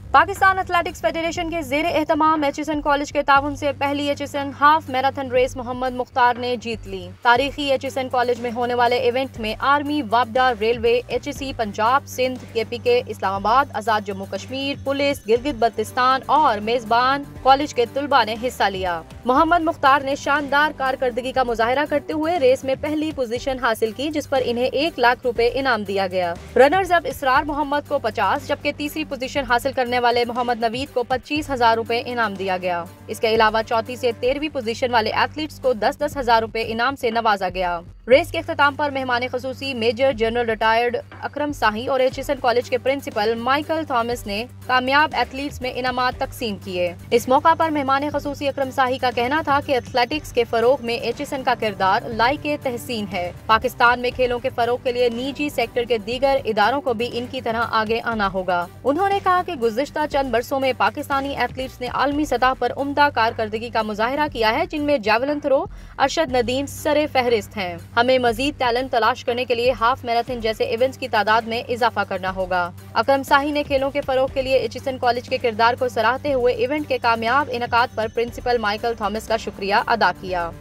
Pakistan athletics federation के जेर एहतमाम HSN college के ताउन से पहली HSN half marathon race Mohammad Mukhtar ने जीत ली। तारीखी एचएसएन कॉलेज में होने वाले इवेंट में आर्मी, वापडा, railway, HSC, Punjab, Sindh, KPK, Islamabad, Azad Jammu Kashmir, police, Gilgit Baltistan और मेजबान कॉलेज के तुलबा ने हिस्सा लिया। मोहम्मद मुख्तार ने शानदार कारकर्दगी का मुजाहिरा करते हुए रेस में पहली पोजीशन हासिल की, जिस पर इन्हें 1 लाख रुपए इनाम दिया गया। रनर्स अप इसरार मोहम्मद को 50, जबकि तीसरी पोजीशन हासिल करने वाले मोहम्मद नवीद को 25,000 रुपए इनाम दिया गया। इसके अलावा चौथी से 13वीं पोजीशन वाले एथलीट्स को 10-10 हजार रुपए इनाम से नवाजा गया। रेस के अख्ताम पर मेहमान खसूसी मेजर जनरल रिटायर्ड अकरम शाही और एचएसएन कॉलेज के प्रिंसिपल माइकल थॉमस ने कामयाब एथलीट्स में इनामात तकसीम किए। इस मौका पर मेहमान खसूसी अकरम शाही का कहना था कि एथलेटिक्स के फरोग में एचएसएन का किरदार लायके तहसीन है। पाकिस्तान में खेलों के फरोग के लिए निजी सेक्टर के दीगर इदारों को भी इनकी तरह आगे आना होगा। उन्होंने कहा कि गुज़िश्ता चंद बरसों में पाकिस्तानी एथलीट्स ने आलमी सतह पर उम्दा कारकर्दगी का मुजाहिरा किया है, जिनमें जैवलिन थ्रो अरशद नदीम सरे फहरिस्त हैं। हमें मजीद टैलेंट तलाश करने के लिए हाफ मैराथन जैसे इवेंट्स की तादाद में इजाफा करना होगा। अकरम शाही ने खेलों के फरोग के लिए एचएसएन कॉलेज के किरदार को सराहते हुए इवेंट के कामयाब इनकाद पर प्रिंसिपल माइकल थॉमस का शुक्रिया अदा किया।